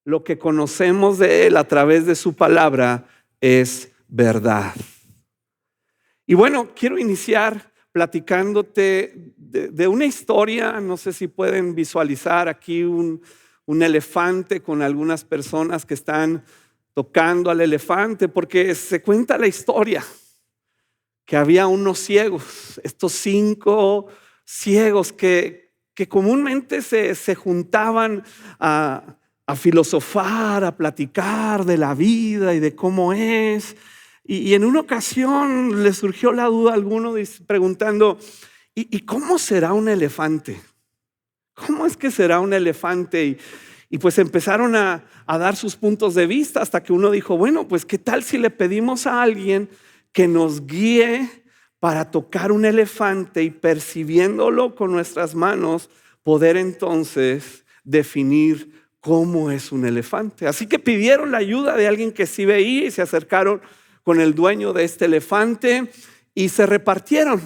lo que conocemos de Él a través de su palabra es verdad. Y bueno, quiero iniciar platicándote de una historia. No sé si pueden visualizar aquí un elefante con algunas personas que están tocando al elefante, porque se cuenta la historia que había unos ciegos, estos 5 ciegos que comúnmente se juntaban a filosofar, a platicar de la vida y de cómo es. Y en una ocasión le surgió la duda a alguno preguntando, ¿y cómo será un elefante? ¿Cómo es que será un elefante? Y pues empezaron a dar sus puntos de vista hasta que uno dijo, bueno, pues ¿qué tal si le pedimos a alguien que nos guíe para tocar un elefante y percibiéndolo con nuestras manos, poder entonces definir cómo es un elefante? Así que pidieron la ayuda de alguien que sí veía y se acercaron con el dueño de este elefante y se repartieron.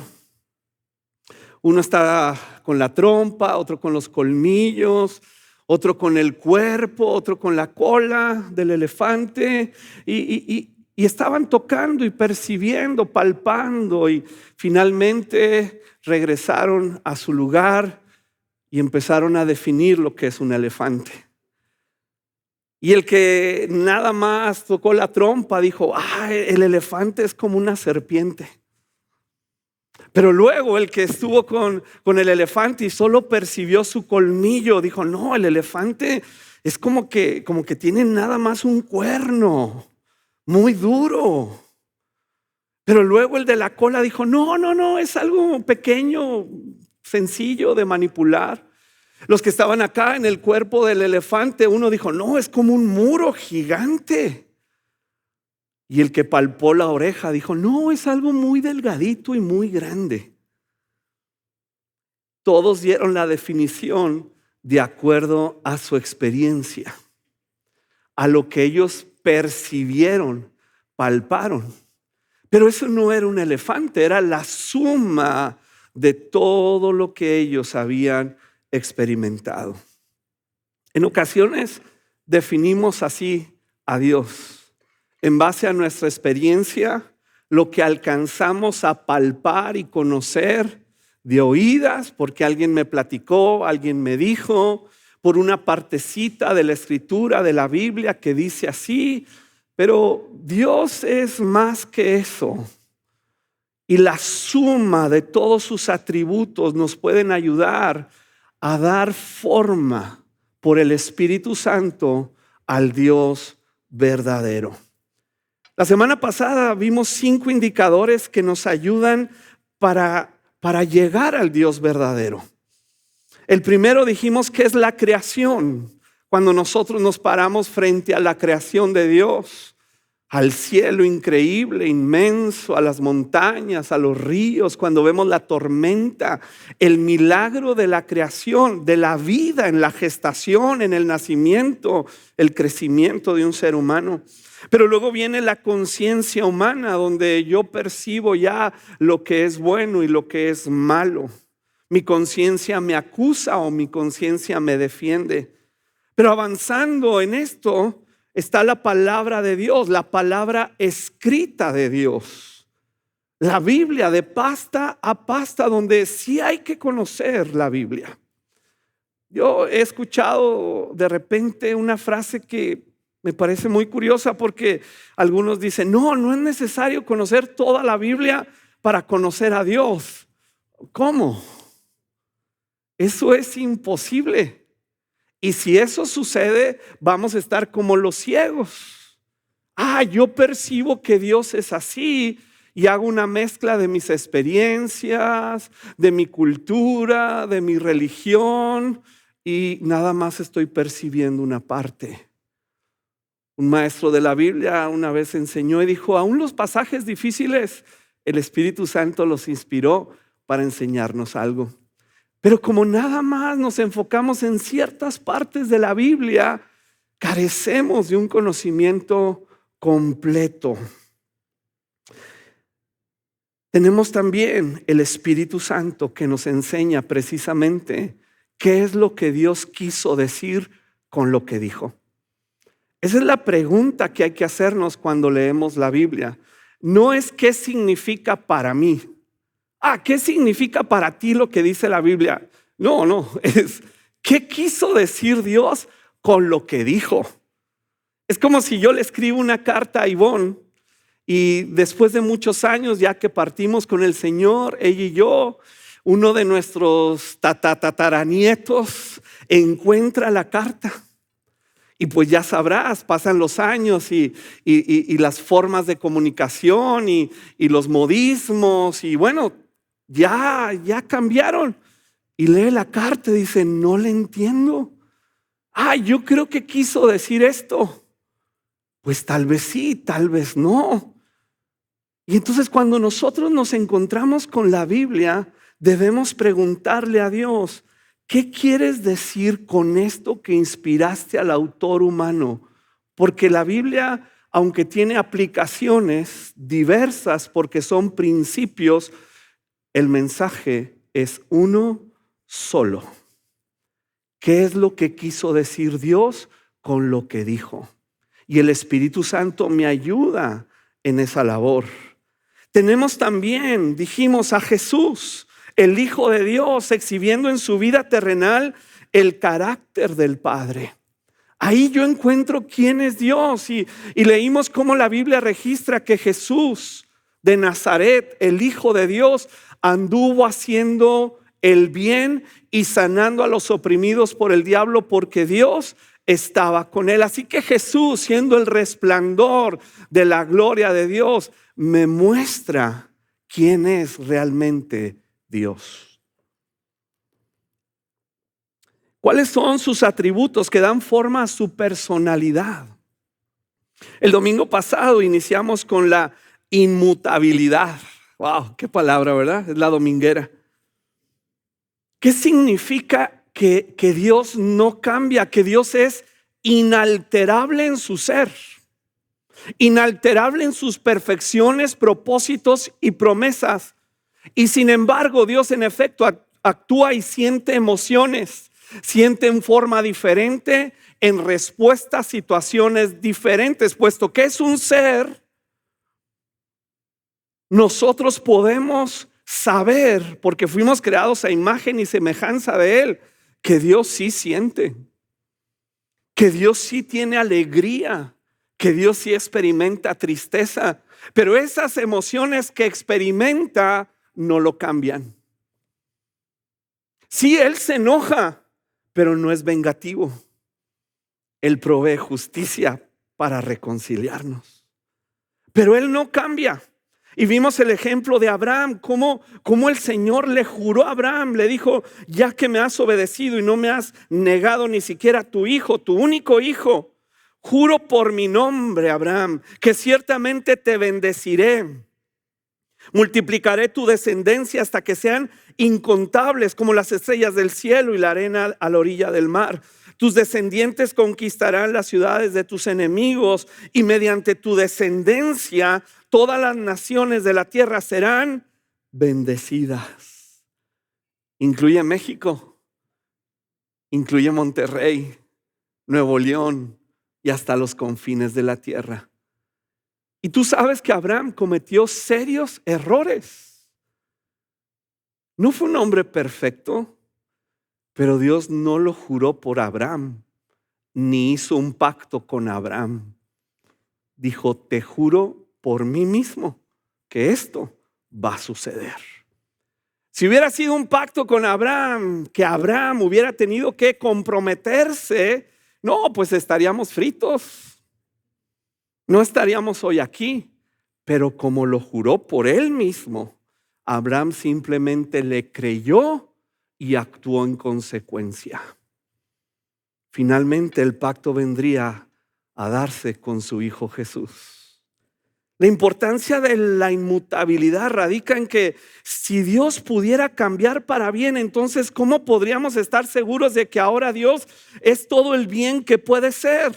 Uno estaba con la trompa, otro con los colmillos, otro con el cuerpo, otro con la cola del elefante y estaban tocando y percibiendo, palpando, y finalmente regresaron a su lugar y empezaron a definir lo que es un elefante. Y el que nada más tocó la trompa dijo, el elefante es como una serpiente. Pero luego el que estuvo con el elefante y solo percibió su colmillo dijo, no, el elefante es como que tiene nada más un cuerno muy duro. Pero luego el de la cola dijo, no, es algo pequeño, sencillo de manipular. Los que estaban acá en el cuerpo del elefante, uno dijo, no, es como un muro gigante. Y el que palpó la oreja dijo, no, es algo muy delgadito y muy grande. Todos dieron la definición de acuerdo a su experiencia, a lo que ellos percibieron, palparon. Pero eso no era un elefante, era la suma de todo lo que ellos habían experimentado. En ocasiones definimos así a Dios, en base a nuestra experiencia, lo que alcanzamos a palpar y conocer de oídas, porque alguien me platicó, alguien me dijo, por una partecita de la escritura de la Biblia que dice así. Pero Dios es más que eso. Y la suma de todos sus atributos nos pueden ayudar a dar forma por el Espíritu Santo al Dios verdadero. La semana pasada vimos 5 indicadores que nos ayudan para llegar al Dios verdadero. El primero dijimos que es la creación. Cuando nosotros nos paramos frente a la creación de Dios, al cielo increíble, inmenso, a las montañas, a los ríos, cuando vemos la tormenta, el milagro de la creación, de la vida en la gestación, en el nacimiento, el crecimiento de un ser humano. Pero luego viene la conciencia humana, donde yo percibo ya lo que es bueno y lo que es malo. Mi conciencia me acusa o mi conciencia me defiende. Pero avanzando en esto está la palabra de Dios, la palabra escrita de Dios. La Biblia de pasta a pasta, donde sí hay que conocer la Biblia. Yo he escuchado de repente una frase que me parece muy curiosa, porque algunos dicen, no es necesario conocer toda la Biblia para conocer a Dios. ¿Cómo? Eso es imposible. Y si eso sucede, vamos a estar como los ciegos. Yo percibo que Dios es así y hago una mezcla de mis experiencias, de mi cultura, de mi religión, y nada más estoy percibiendo una parte. Un maestro de la Biblia una vez enseñó y dijo, aún los pasajes difíciles, el Espíritu Santo los inspiró para enseñarnos algo. Pero como nada más nos enfocamos en ciertas partes de la Biblia, carecemos de un conocimiento completo. Tenemos también el Espíritu Santo que nos enseña precisamente qué es lo que Dios quiso decir con lo que dijo. Esa es la pregunta que hay que hacernos cuando leemos la Biblia. No es qué significa para mí. ¿Qué significa para ti lo que dice la Biblia? No, es ¿qué quiso decir Dios con lo que dijo? Es como si yo le escribo una carta a Ivonne y después de muchos años, ya que partimos con el Señor, ella y yo, uno de nuestros tataranietos encuentra la carta. Y pues ya sabrás, pasan los años y las formas de comunicación y los modismos y bueno, ya cambiaron. Y lee la carta y dice, no le entiendo. Yo creo que quiso decir esto. Pues tal vez sí, tal vez no. Y entonces cuando nosotros nos encontramos con la Biblia, debemos preguntarle a Dios, ¿qué quieres decir con esto que inspiraste al autor humano? Porque la Biblia, aunque tiene aplicaciones diversas, porque son principios, el mensaje es uno solo. ¿Qué es lo que quiso decir Dios con lo que dijo? Y el Espíritu Santo me ayuda en esa labor. Tenemos también, dijimos, a Jesús, el Hijo de Dios, exhibiendo en su vida terrenal el carácter del Padre. Ahí yo encuentro quién es Dios y leímos cómo la Biblia registra que Jesús de Nazaret, el Hijo de Dios, anduvo haciendo el bien y sanando a los oprimidos por el diablo porque Dios estaba con él. Así que Jesús, siendo el resplandor de la gloria de Dios, me muestra quién es realmente Dios. ¿Cuáles son sus atributos que dan forma a su personalidad? El domingo pasado iniciamos con la inmutabilidad. Wow, qué palabra, ¿verdad? Es la dominguera. ¿Qué significa que Dios no cambia? Que Dios es inalterable en su ser, inalterable en sus perfecciones, propósitos y promesas. Y sin embargo, Dios en efecto actúa y siente emociones, siente en forma diferente, en respuesta a situaciones diferentes, puesto que es un ser. Nosotros podemos saber, porque fuimos creados a imagen y semejanza de Él, que Dios sí siente, que Dios sí tiene alegría, que Dios sí experimenta tristeza, pero esas emociones que experimenta no lo cambian. Sí, Él se enoja, pero no es vengativo. Él provee justicia para reconciliarnos, pero Él no cambia. Y vimos el ejemplo de Abraham, cómo el Señor le juró a Abraham, le dijo, ya que me has obedecido y no me has negado ni siquiera tu hijo, tu único hijo, juro por mi nombre, Abraham, que ciertamente te bendeciré. Multiplicaré tu descendencia hasta que sean incontables como las estrellas del cielo y la arena a la orilla del mar. Tus descendientes conquistarán las ciudades de tus enemigos y mediante tu descendencia todas las naciones de la tierra serán bendecidas. Incluye México, incluye Monterrey, Nuevo León y hasta los confines de la tierra. Y tú sabes que Abraham cometió serios errores. No fue un hombre perfecto, pero Dios no lo juró por Abraham, ni hizo un pacto con Abraham. Dijo, te juro por mí mismo que esto va a suceder. Si hubiera sido un pacto con Abraham, que Abraham hubiera tenido que comprometerse, no, pues estaríamos fritos. No estaríamos hoy aquí, pero como lo juró por él mismo, Abraham simplemente le creyó y actuó en consecuencia. Finalmente el pacto vendría a darse con su Hijo Jesús. La importancia de la inmutabilidad radica en que si Dios pudiera cambiar para bien, entonces ¿cómo podríamos estar seguros de que ahora Dios es todo el bien que puede ser?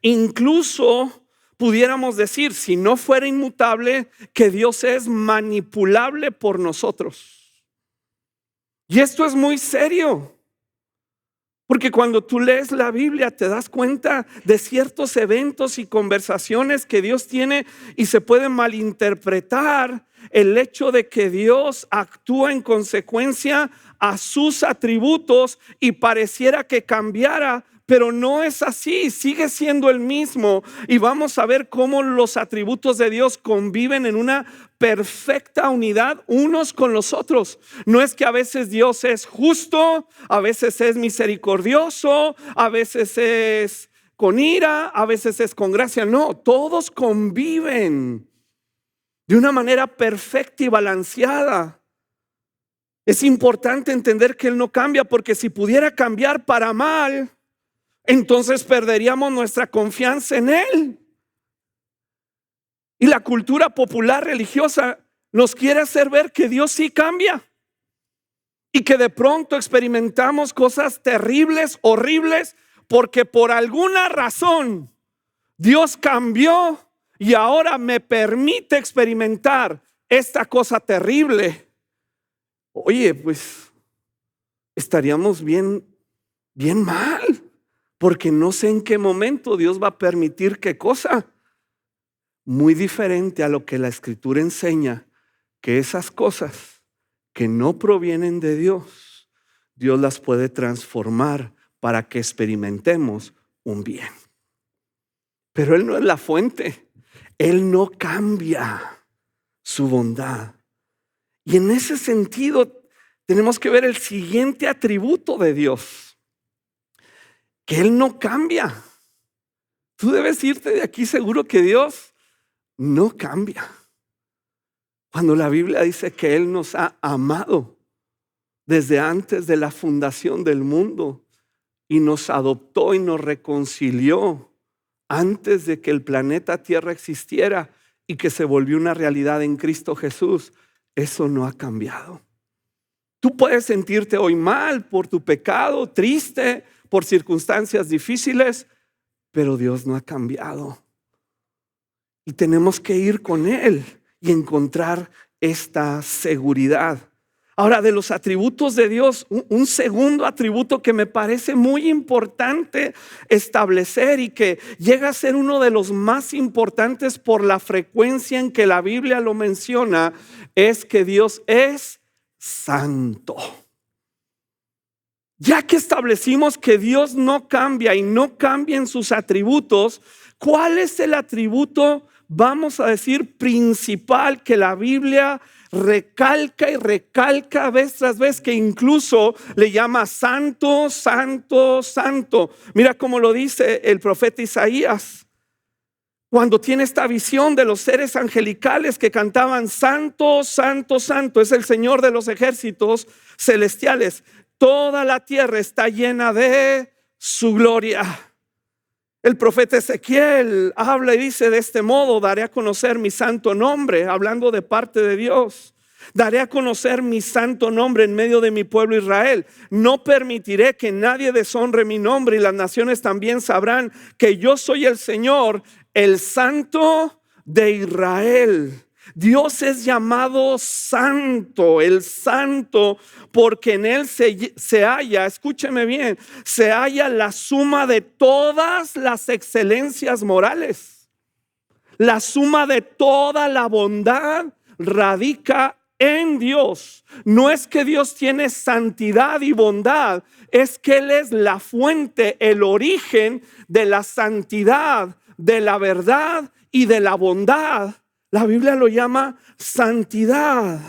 Incluso pudiéramos decir, si no fuera inmutable, que Dios es manipulable por nosotros. Y esto es muy serio, Porque cuando tú lees la Biblia te das cuenta de ciertos eventos y conversaciones que Dios tiene y se pueden malinterpretar el hecho de que Dios actúa en consecuencia a sus atributos y pareciera que cambiara, pero no es así, sigue siendo el mismo. Y vamos a ver cómo los atributos de Dios conviven en una perfecta unidad unos con los otros. No es que a veces Dios es justo, a veces es misericordioso, a veces es con ira, a veces es con gracia. No, todos conviven de una manera perfecta y balanceada. Es importante entender que Él no cambia, porque si pudiera cambiar para mal, entonces perderíamos nuestra confianza en Él. Y la cultura popular religiosa nos quiere hacer ver que Dios sí cambia y que de pronto experimentamos cosas terribles, horribles, porque por alguna razón Dios cambió y ahora me permite experimentar esta cosa terrible. Oye, pues estaríamos bien mal, porque no sé en qué momento Dios va a permitir qué cosa. Muy diferente a lo que la Escritura enseña, que esas cosas que no provienen de Dios, Dios las puede transformar para que experimentemos un bien. Pero Él no es la fuente, Él no cambia su bondad. Y en ese sentido tenemos que ver el siguiente atributo de Dios, que Él no cambia. Tú debes irte de aquí seguro que Dios no cambia. Cuando la Biblia dice que Él nos ha amado desde antes de la fundación del mundo y nos adoptó y nos reconcilió antes de que el planeta Tierra existiera y que se volvió una realidad en Cristo Jesús, eso no ha cambiado. Tú puedes sentirte hoy mal por tu pecado, triste por circunstancias difíciles, pero Dios no ha cambiado. Y tenemos que ir con Él y encontrar esta seguridad. Ahora, de los atributos de Dios, un segundo atributo que me parece muy importante establecer y que llega a ser uno de los más importantes por la frecuencia en que la Biblia lo menciona, es que Dios es santo. Ya que establecimos que Dios no cambia y no cambia en sus atributos, ¿cuál es el atributo, vamos a decir, principal que la Biblia recalca y recalca vez tras vez, que incluso le llama santo, santo, santo? Mira cómo lo dice el profeta Isaías cuando tiene esta visión de los seres angelicales que cantaban santo, santo, santo, es el Señor de los ejércitos celestiales. Toda la tierra está llena de su gloria. El profeta Ezequiel habla y dice: de este modo daré a conocer mi santo nombre, hablando de parte de Dios. Daré a conocer mi santo nombre en medio de mi pueblo Israel. No permitiré que nadie deshonre mi nombre, y las naciones también sabrán que yo soy el Señor, el Santo de Israel. Dios es llamado santo, el santo, porque en Él se halla, escúcheme bien, se halla la suma de todas las excelencias morales. La suma de toda la bondad radica en Dios. No es que Dios tiene santidad y bondad, es que Él es la fuente, el origen de la santidad, de la verdad y de la bondad. La Biblia lo llama santidad.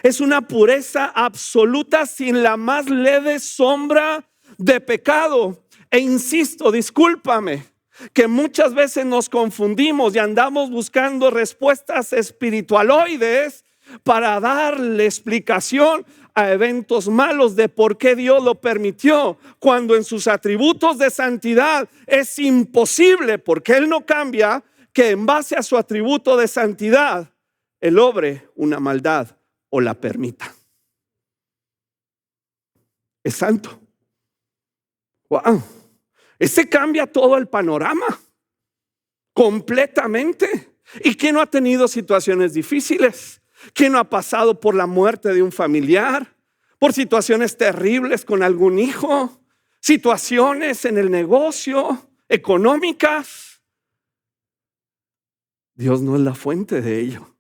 Es una pureza absoluta sin la más leve sombra de pecado. E insisto, discúlpame, que muchas veces nos confundimos y andamos buscando respuestas espiritualoides para darle explicación a eventos malos de por qué Dios lo permitió, cuando en sus atributos de santidad es imposible, porque Él no cambia, que en base a su atributo de santidad Él obre una maldad o la permita. Es santo. Wow. Ese cambia todo el panorama completamente. ¿Y quién no ha tenido situaciones difíciles? ¿Quién no ha pasado por la muerte de un familiar? ¿Por situaciones terribles con algún hijo? situaciones en el negocio, económicas. Dios no es la fuente de ello.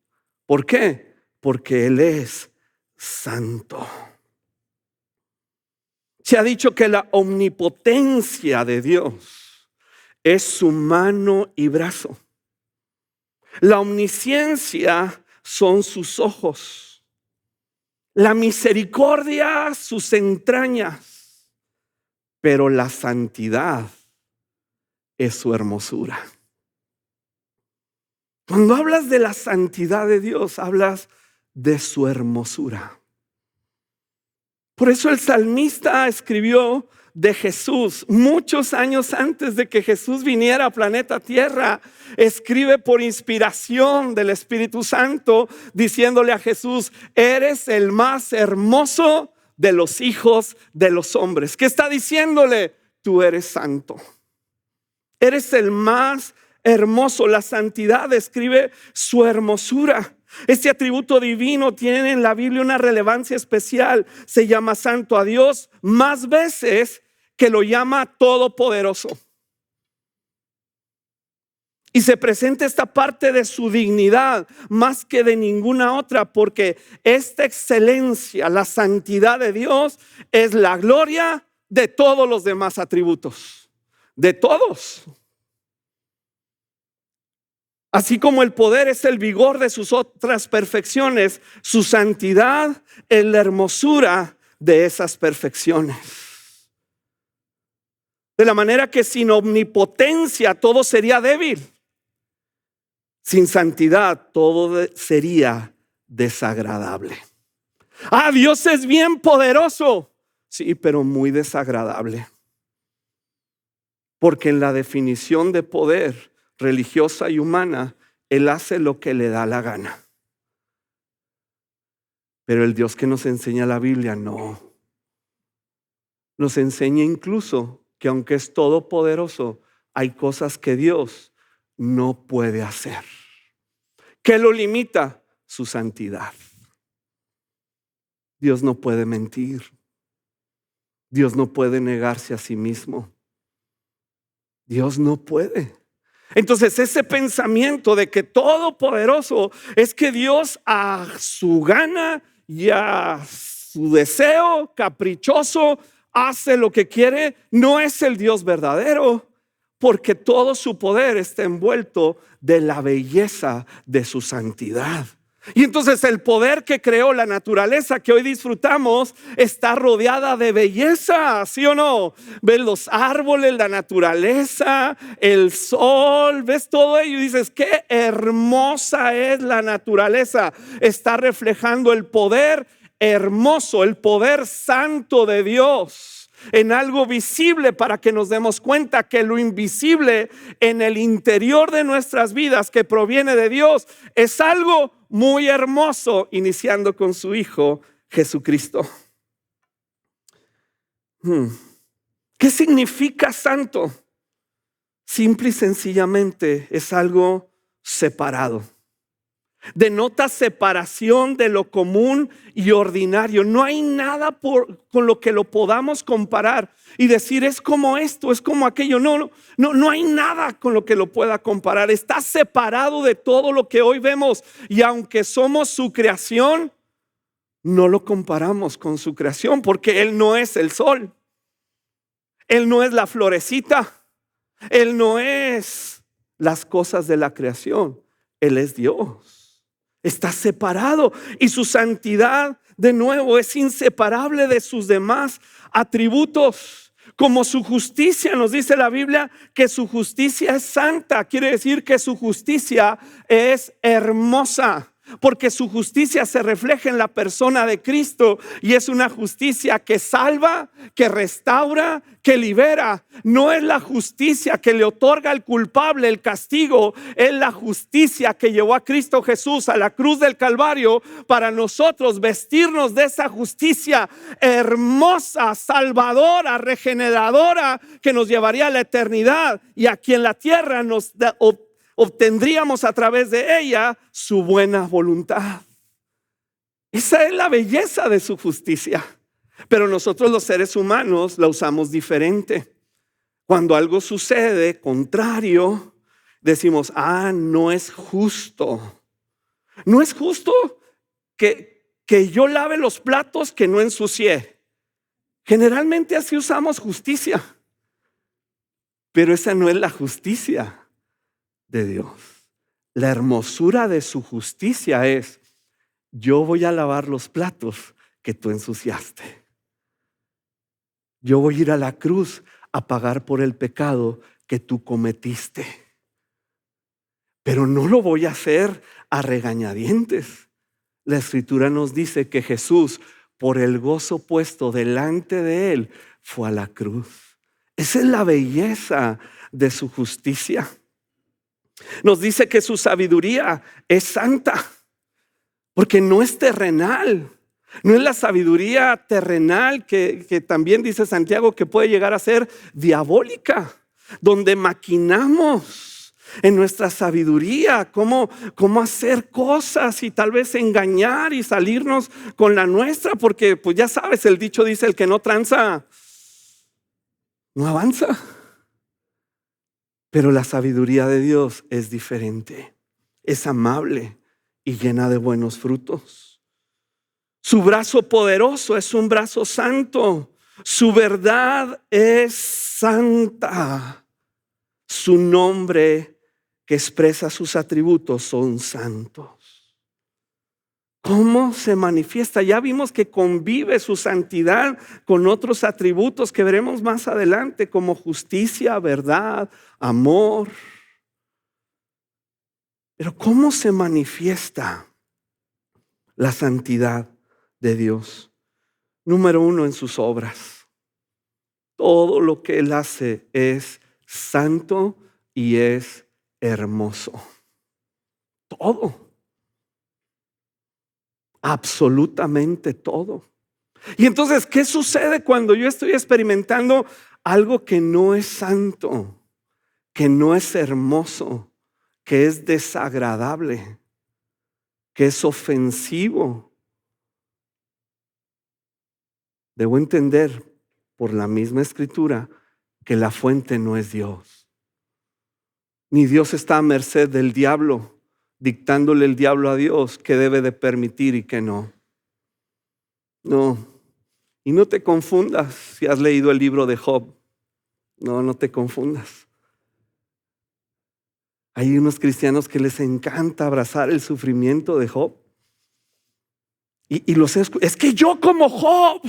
¿Por qué? Porque Él es santo. Se ha dicho que la omnipotencia de Dios es su mano y brazo. La omnisciencia son sus ojos. La misericordia, sus entrañas. Pero la santidad es su hermosura. Cuando hablas de la santidad de Dios, hablas de su hermosura. Por eso el salmista escribió de Jesús muchos años antes de que Jesús viniera a planeta Tierra. Escribe por inspiración del Espíritu Santo, diciéndole a Jesús: eres el más hermoso de los hijos de los hombres. ¿Qué está diciéndole? Tú eres santo. Eres el más hermoso. La santidad describe su hermosura. Este atributo divino tiene en la Biblia una relevancia especial. Se llama santo a Dios más veces que lo llama todopoderoso. Y se presenta esta parte de su dignidad más que de ninguna otra, porque esta excelencia, la santidad de Dios, es la gloria de todos los demás atributos. De todos. Así como el poder es el vigor de sus otras perfecciones, su santidad es la hermosura de esas perfecciones. De la manera que sin omnipotencia todo sería débil. Sin santidad todo sería desagradable. Dios es bien poderoso. Sí, pero muy desagradable. Porque en la definición de poder religiosa y humana, Él hace lo que le da la gana. Pero el Dios que nos enseña la Biblia no. Nos enseña incluso que aunque es todopoderoso, hay cosas que Dios no puede hacer. ¿Qué lo limita? Su santidad. Dios no puede mentir. Dios no puede negarse a sí mismo. Dios no puede. Entonces ese pensamiento de que todopoderoso es que Dios a su gana y a su deseo caprichoso hace lo que quiere, no es el Dios verdadero, porque todo su poder está envuelto de la belleza de su santidad. Y entonces el poder que creó la naturaleza que hoy disfrutamos está rodeada de belleza, ¿sí o no? Ves los árboles, la naturaleza, el sol, ves todo ello y dices: qué hermosa es la naturaleza. Está reflejando el poder hermoso, el poder santo de Dios en algo visible, para que nos demos cuenta que lo invisible en el interior de nuestras vidas, que proviene de Dios, es algo muy hermoso, iniciando con su Hijo Jesucristo. ¿Qué significa santo? Simple y sencillamente es algo separado. Denota separación de lo común y ordinario. No hay nada con lo que lo podamos comparar y decir: es como esto, es como aquello. No hay nada con lo que lo pueda comparar. Está separado de todo lo que hoy vemos, y aunque somos su creación, no lo comparamos con su creación, porque Él no es el sol, Él no es la florecita, Él no es las cosas de la creación. Él es Dios. Está separado, y su santidad, de nuevo, es inseparable de sus demás atributos. Como su justicia, nos dice la Biblia que su justicia es santa. Quiere decir que su justicia es hermosa, porque su justicia se refleja en la persona de Cristo, y es una justicia que salva, que restaura, que libera. No es la justicia que le otorga al culpable el castigo, es la justicia que llevó a Cristo Jesús a la cruz del Calvario para nosotros vestirnos de esa justicia hermosa, salvadora, regeneradora, que nos llevaría a la eternidad, y aquí en la tierra nos obtendríamos a través de ella su buena voluntad. Esa es la belleza de su justicia. Pero nosotros los seres humanos la usamos diferente. Cuando algo sucede contrario, decimos, no es justo. No es justo que yo lave los platos que no ensucié. Generalmente así usamos justicia. Pero esa no es la justicia de Dios. La hermosura de su justicia es: yo voy a lavar los platos que tú ensuciaste. Yo voy a ir a la cruz a pagar por el pecado que tú cometiste. Pero no lo voy a hacer a regañadientes. La Escritura nos dice que Jesús, por el gozo puesto delante de él, fue a la cruz. Esa es la belleza de su justicia. Nos dice que su sabiduría es santa, porque no es terrenal. No es la sabiduría terrenal que también dice Santiago que puede llegar a ser diabólica, donde maquinamos en nuestra sabiduría cómo hacer cosas y tal vez engañar y salirnos con la nuestra, porque pues ya sabes, el dicho dice: el que no tranza no avanza. Pero la sabiduría de Dios es diferente, es amable y llena de buenos frutos. Su brazo poderoso es un brazo santo. Su verdad es santa. Su nombre que expresa sus atributos son santos. ¿Cómo se manifiesta? Ya vimos que convive su santidad con otros atributos que veremos más adelante, como justicia, verdad, amor. Pero ¿cómo se manifiesta la santidad de Dios? Número uno, en sus obras. Todo lo que Él hace es santo y es hermoso. Todo. Absolutamente todo. Y entonces, ¿qué sucede cuando yo estoy experimentando algo que no es santo, que no es hermoso, que es desagradable, que es ofensivo? Debo entender por la misma Escritura que la fuente no es Dios. Ni Dios está a merced del diablo, dictándole el diablo a Dios qué debe de permitir y qué no. No. Y no te confundas si has leído el libro de Job. No te confundas. Hay unos cristianos que les encanta abrazar el sufrimiento de Job. Y es que yo como Job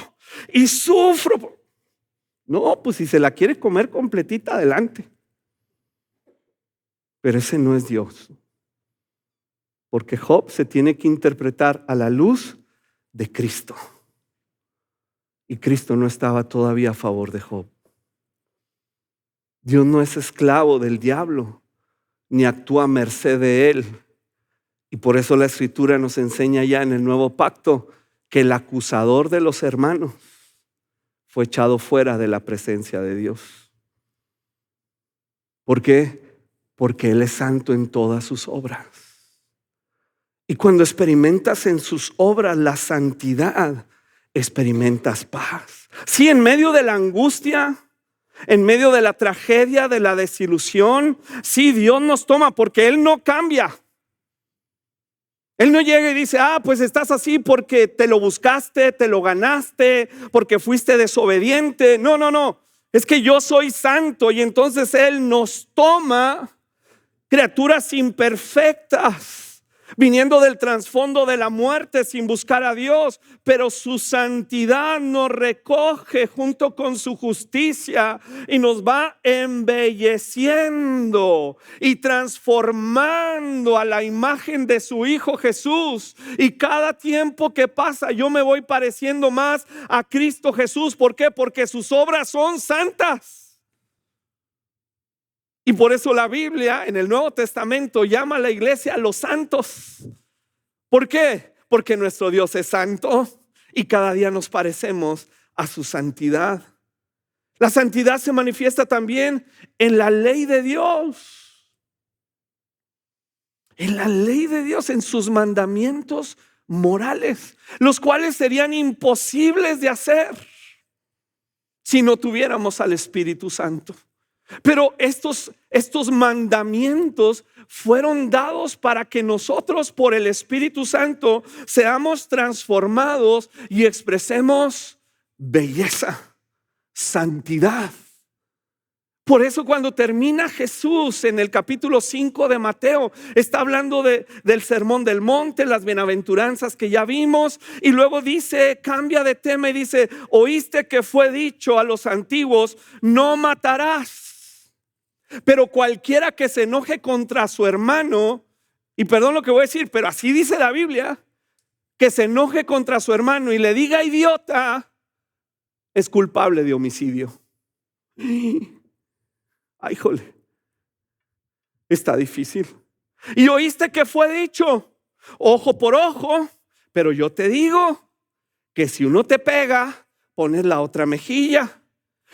y sufro. No, pues si se la quiere comer completita, adelante. Pero ese no es Dios. Porque Job se tiene que interpretar a la luz de Cristo. Y Cristo no estaba todavía a favor de Job. Dios no es esclavo del diablo, ni actúa a merced de él. Y por eso la Escritura nos enseña ya en el Nuevo Pacto que el acusador de los hermanos fue echado fuera de la presencia de Dios. ¿Por qué? Porque Él es santo en todas sus obras. Y cuando experimentas en sus obras la santidad, experimentas paz. Sí, en medio de la angustia, en medio de la tragedia, de la desilusión, sí, Dios nos toma porque Él no cambia. Él no llega y dice: pues estás así porque te lo buscaste, te lo ganaste, porque fuiste desobediente. No. Es que yo soy santo y entonces Él nos toma, criaturas imperfectas, viniendo del trasfondo de la muerte sin buscar a Dios, pero su santidad nos recoge junto con su justicia y nos va embelleciendo y transformando a la imagen de su Hijo Jesús. Y cada tiempo que pasa yo me voy pareciendo más a Cristo Jesús. ¿Por qué? Porque sus obras son santas. Y por eso la Biblia en el Nuevo Testamento llama a la iglesia los santos. ¿Por qué? Porque nuestro Dios es santo y cada día nos parecemos a su santidad. La santidad se manifiesta también en la ley de Dios. En la ley de Dios, en sus mandamientos morales, los cuales serían imposibles de hacer si no tuviéramos al Espíritu Santo. Pero estos mandamientos fueron dados para que nosotros por el Espíritu Santo seamos transformados y expresemos belleza, santidad. Por eso cuando termina Jesús en el capítulo 5 de Mateo, está hablando del sermón del monte, las bienaventuranzas que ya vimos, y luego dice, cambia de tema y dice, oíste que fue dicho a los antiguos, no matarás. Pero cualquiera que se enoje contra su hermano, y perdón lo que voy a decir, pero así dice la Biblia, que se enoje contra su hermano y le diga idiota, es culpable de homicidio. Ay, jole, está difícil. Y oíste que fue dicho, ojo por ojo, pero yo te digo que si uno te pega, pones la otra mejilla.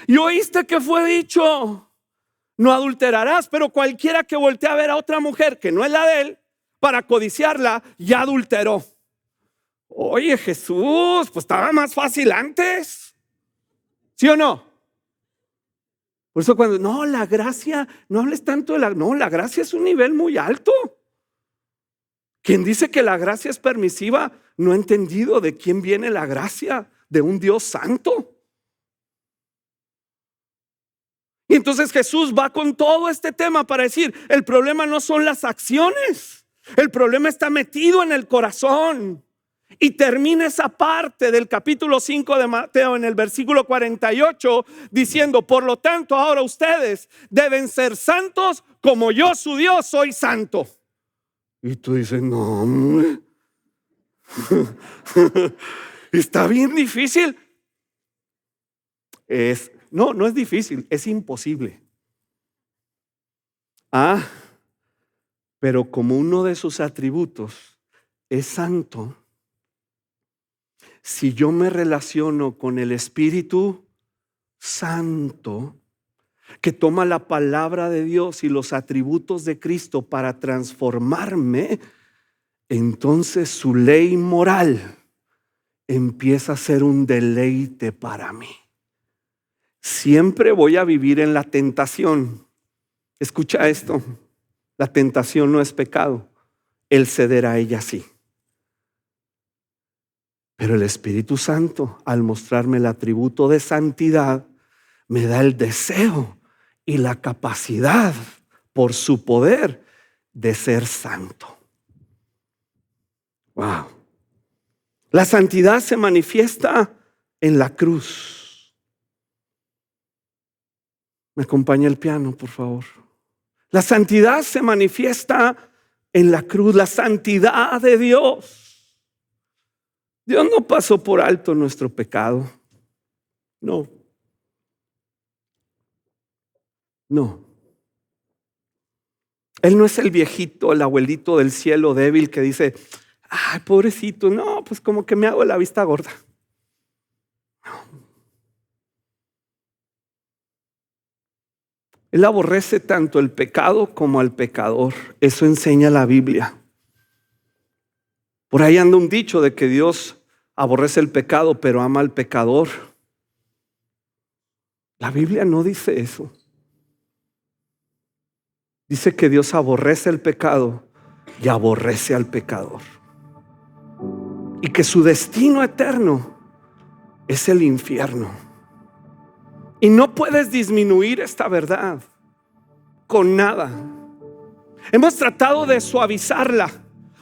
Y oíste que fue dicho, no adulterarás, pero cualquiera que voltee a ver a otra mujer que no es la de él, para codiciarla, ya adulteró. Oye, Jesús, pues estaba más fácil antes. ¿Sí o no? Por eso cuando, no, la gracia, no hables tanto de la gracia es un nivel muy alto. Quien dice que la gracia es permisiva, no ha entendido de quién viene la gracia, de un Dios santo. Y entonces Jesús va con todo este tema para decir, el problema no son las acciones, el problema está metido en el corazón. Y termina esa parte del capítulo 5 de Mateo en el versículo 48 diciendo, por lo tanto ahora ustedes deben ser santos como yo su Dios soy santo. Y tú dices, no, hombre. Está bien difícil. No es difícil, es imposible. Pero como uno de sus atributos es santo, si yo me relaciono con el Espíritu Santo, que toma la palabra de Dios y los atributos de Cristo para transformarme, entonces su ley moral empieza a ser un deleite para mí. Siempre voy a vivir en la tentación. Escucha esto, la tentación no es pecado, el ceder a ella sí. Pero el Espíritu Santo, al mostrarme el atributo de santidad, me da el deseo y la capacidad por su poder de ser santo. Wow. La santidad se manifiesta en la cruz. ¿Me acompaña el piano, por favor? La santidad se manifiesta en la cruz, la santidad de Dios. Dios no pasó por alto nuestro pecado. No. Él no es el viejito, el abuelito del cielo débil que dice, ay, pobrecito, no, pues como que me hago la vista gorda. No. Él aborrece tanto el pecado como al pecador. Eso enseña la Biblia. Por ahí anda un dicho de que Dios aborrece el pecado, pero ama al pecador. La Biblia no dice eso. Dice que Dios aborrece el pecado y aborrece al pecador. Y que su destino eterno es el infierno. Y no puedes disminuir esta verdad con nada. Hemos tratado de suavizarla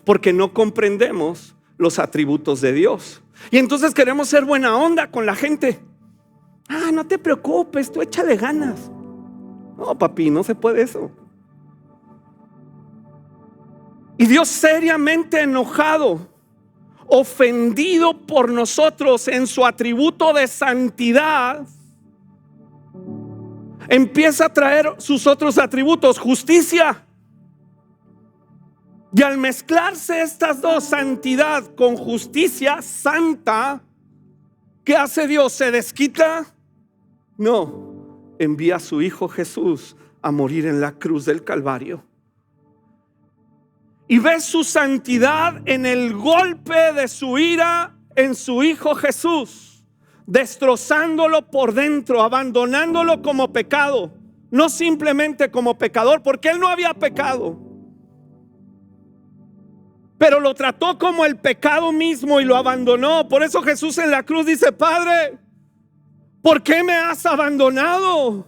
porque no comprendemos los atributos de Dios. Y entonces queremos ser buena onda con la gente. No te preocupes, tú échale ganas. No, papi, no se puede eso. Y Dios seriamente enojado, ofendido por nosotros en su atributo de santidad, empieza a traer sus otros atributos, justicia. Y al mezclarse estas dos, santidad con justicia santa, ¿qué hace Dios? ¿Se desquita? No, envía a su Hijo Jesús a morir en la cruz del Calvario. y ve su santidad en el golpe de su ira en su Hijo Jesús, destrozándolo por dentro, abandonándolo como pecado, no simplemente como pecador, porque él no había pecado, pero lo trató como el pecado mismo y lo abandonó. Por eso Jesús en la cruz dice: Padre, ¿por qué me has abandonado?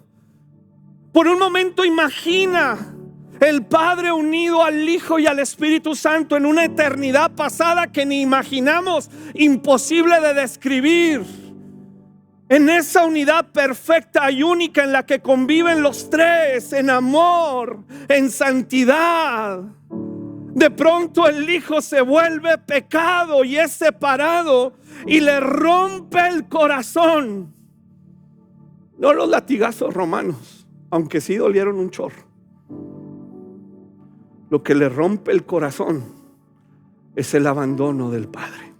Por un momento imagina el Padre unido al Hijo y al Espíritu Santo en una eternidad pasada que ni imaginamos, imposible de describir. En esa unidad perfecta y única en la que conviven los tres en amor, en santidad. De pronto el Hijo se vuelve pecado y es separado y le rompe el corazón. No los latigazos romanos, aunque sí dolieron un chorro. Lo que le rompe el corazón es el abandono del Padre.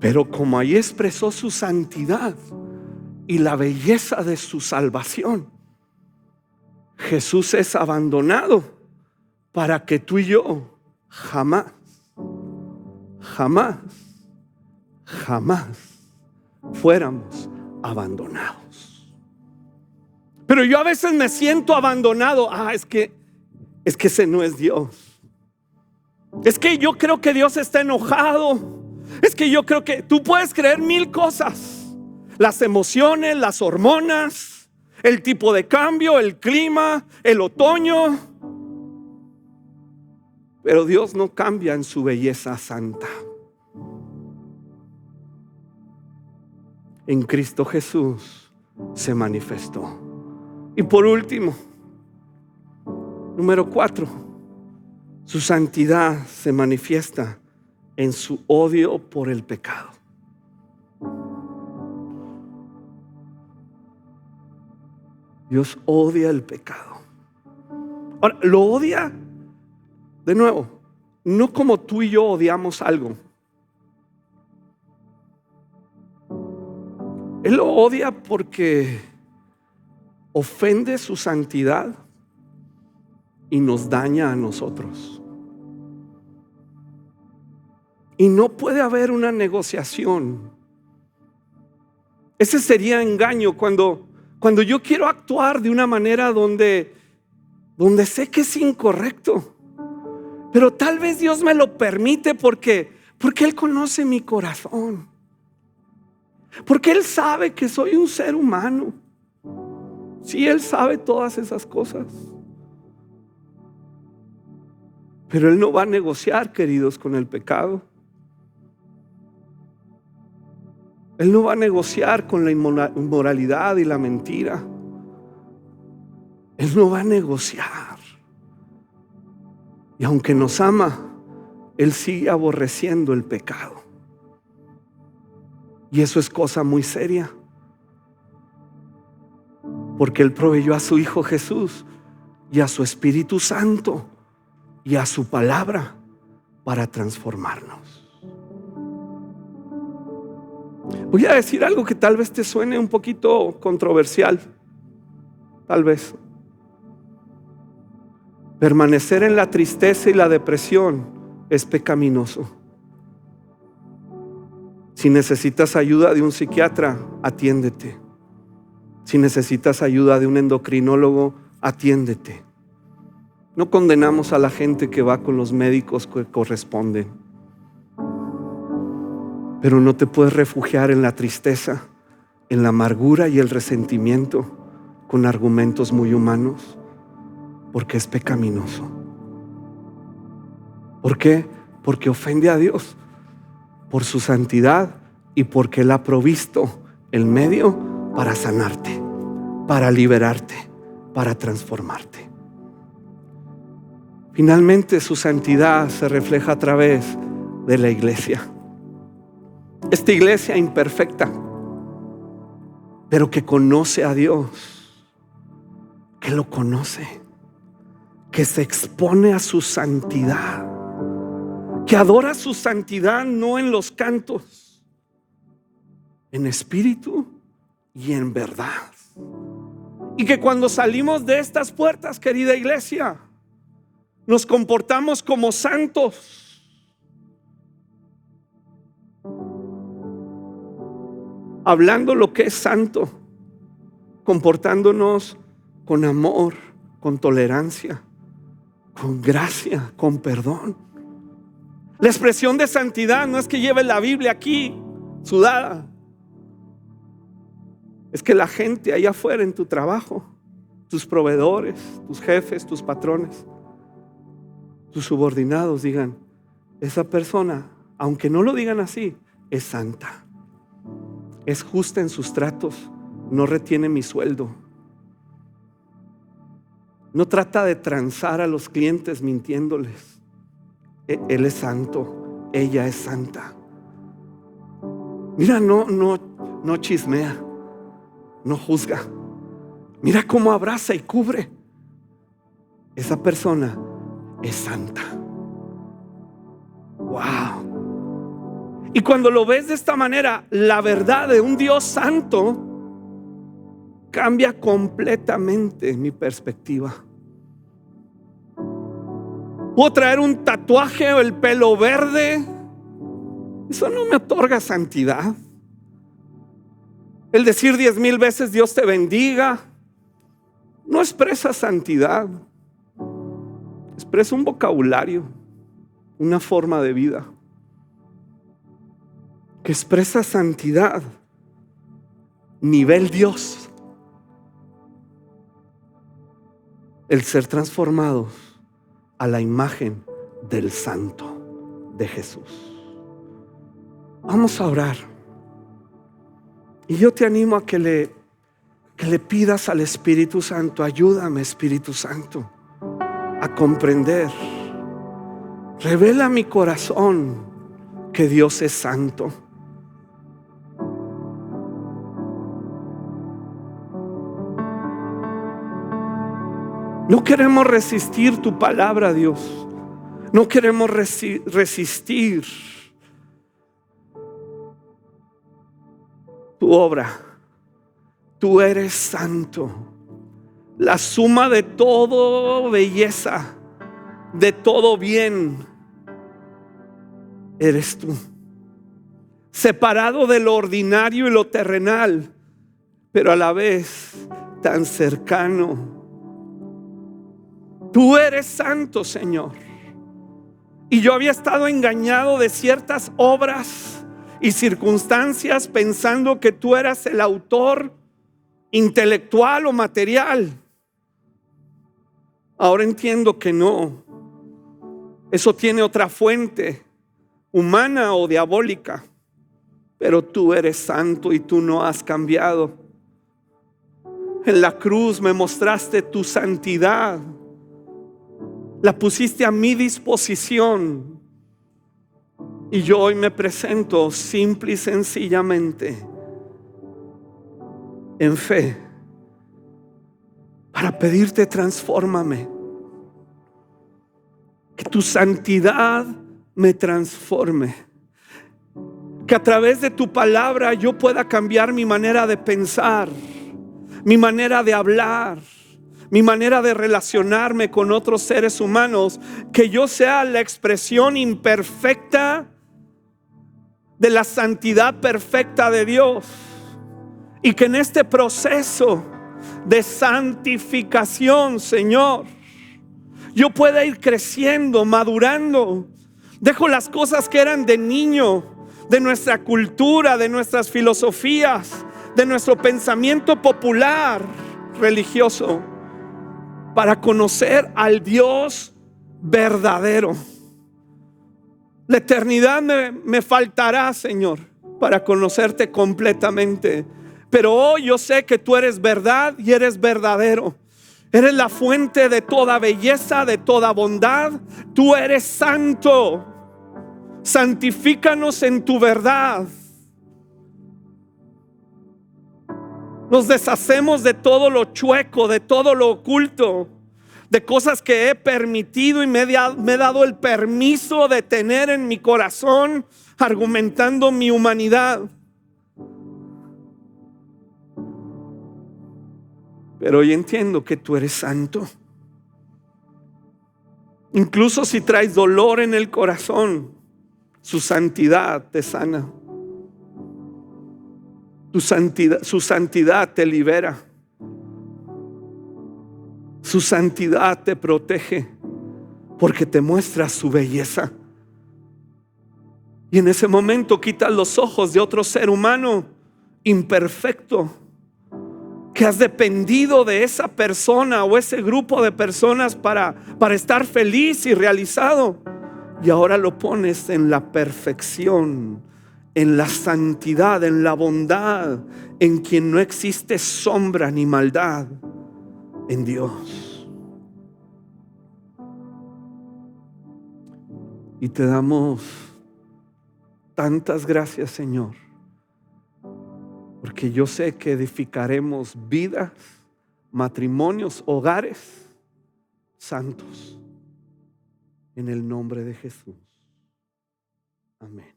Pero como ahí expresó su santidad y la belleza de su salvación, Jesús es abandonado para que tú y yo jamás fuéramos abandonados. Pero yo a veces me siento abandonado. Es que ese no es Dios. Es que yo creo que Dios está enojado. Es que yo creo que tú puedes creer mil cosas: las emociones, las hormonas, el tipo de cambio, el clima, el otoño. Pero Dios no cambia en su belleza santa. En Cristo Jesús se manifestó. Y por último, número 4, su santidad se manifiesta en su odio por el pecado. Dios odia el pecado. Ahora, lo odia, de nuevo, no como tú y yo odiamos algo. Él lo odia porque ofende su santidad y nos daña a nosotros. Y no puede haber una negociación. Ese sería engaño cuando yo quiero actuar de una manera donde sé que es incorrecto, pero tal vez Dios me lo permite porque Él conoce mi corazón, porque Él sabe que soy un ser humano. Sí, Él sabe todas esas cosas, pero Él no va a negociar, queridos, con el pecado. Él no va a negociar con la inmoralidad y la mentira. Él no va a negociar. Y aunque nos ama, Él sigue aborreciendo el pecado. Y eso es cosa muy seria, porque Él proveyó a su Hijo Jesús y a su Espíritu Santo y a su palabra para transformarnos. Voy a decir algo que tal vez te suene un poquito controversial. Tal vez. Permanecer en la tristeza y la depresión es pecaminoso. Si necesitas ayuda de un psiquiatra, atiéndete. Si necesitas ayuda de un endocrinólogo, atiéndete. No condenamos a la gente que va con los médicos que corresponden. Pero no te puedes refugiar en la tristeza, en la amargura y el resentimiento con argumentos muy humanos, porque es pecaminoso. ¿Por qué? Porque ofende a Dios por su santidad y porque Él ha provisto el medio para sanarte, para liberarte, para transformarte. Finalmente, su santidad se refleja a través de la iglesia. Esta iglesia imperfecta, pero que conoce a Dios, que lo conoce, que se expone a su santidad, que adora su santidad no en los cantos, en espíritu y en verdad. Y que cuando salimos de estas puertas, querida iglesia, Nos comportamos como santos. Hablando lo que es santo, comportándonos con amor, con tolerancia, con gracia, con perdón. La expresión de santidad no es que lleves la Biblia aquí sudada. Es que la gente allá afuera en tu trabajo, tus proveedores, tus jefes, tus patrones, tus subordinados digan: esa persona, aunque no lo digan así, es santa, es justa en sus tratos, no retiene mi sueldo, no trata de transar a los clientes mintiéndoles. Él es santo, ella es santa. Mira, no chismea, no juzga. Mira cómo abraza y cubre. Esa persona es santa. Wow. Y cuando lo ves de esta manera, la verdad de un Dios santo cambia completamente mi perspectiva. Puedo traer un tatuaje o el pelo verde, eso no me otorga santidad. El decir 10,000 veces Dios te bendiga no expresa santidad. Expresa un vocabulario, una forma de vida. Que expresa santidad nivel Dios, el ser transformados a la imagen del Santo de Jesús. Vamos a orar. Y yo te animo a que le pidas al Espíritu Santo: ayúdame, Espíritu Santo, a comprender. Revela a mi corazón que Dios es santo. No queremos resistir tu palabra, Dios. No queremos resistir tu obra. Tú eres santo. La suma de todo belleza, de todo bien, eres tú. Separado de lo ordinario y lo terrenal, pero a la vez tan cercano. Tú eres santo, Señor. Y yo había estado engañado de ciertas obras y circunstancias, pensando que tú eras el autor intelectual o material. Ahora entiendo que no. Eso tiene otra fuente, humana o diabólica. Pero tú eres santo y tú no has cambiado. En la cruz me mostraste tu santidad. La pusiste a mi disposición. Y yo hoy me presento simple y sencillamente en fe para pedirte: transfórmame. Que tu santidad me transforme. Que a través de tu palabra yo pueda cambiar mi manera de pensar, mi manera de hablar, mi manera de relacionarme con otros seres humanos. Que yo sea la expresión imperfecta de la santidad perfecta de Dios. Y que en este proceso de santificación, Señor, yo pueda ir creciendo, madurando. Dejo las cosas que eran de niño, de nuestra cultura, de nuestras filosofías, de nuestro pensamiento popular religioso, para conocer al Dios verdadero. La eternidad me faltará, Señor, para conocerte completamente. Pero hoy yo sé que tú eres verdad y eres verdadero. Eres la fuente de toda belleza, de toda bondad. Tú eres santo. Santifícanos en tu verdad. Nos deshacemos de todo lo chueco, de todo lo oculto, de cosas que he permitido y me he dado el permiso de tener en mi corazón, argumentando mi humanidad. Pero hoy entiendo que tú eres santo. Incluso si traes dolor en el corazón, su santidad te sana. Su santidad te libera. Su santidad te protege porque te muestra su belleza. Y en ese momento quitas los ojos de otro ser humano imperfecto, que has dependido de esa persona o ese grupo de personas para estar feliz y realizado. Y ahora lo pones en la perfección, en la santidad, en la bondad, en quien no existe sombra ni maldad, en Dios. Y te damos tantas gracias, Señor, porque yo sé que edificaremos vidas, matrimonios, hogares santos, en el nombre de Jesús. Amén.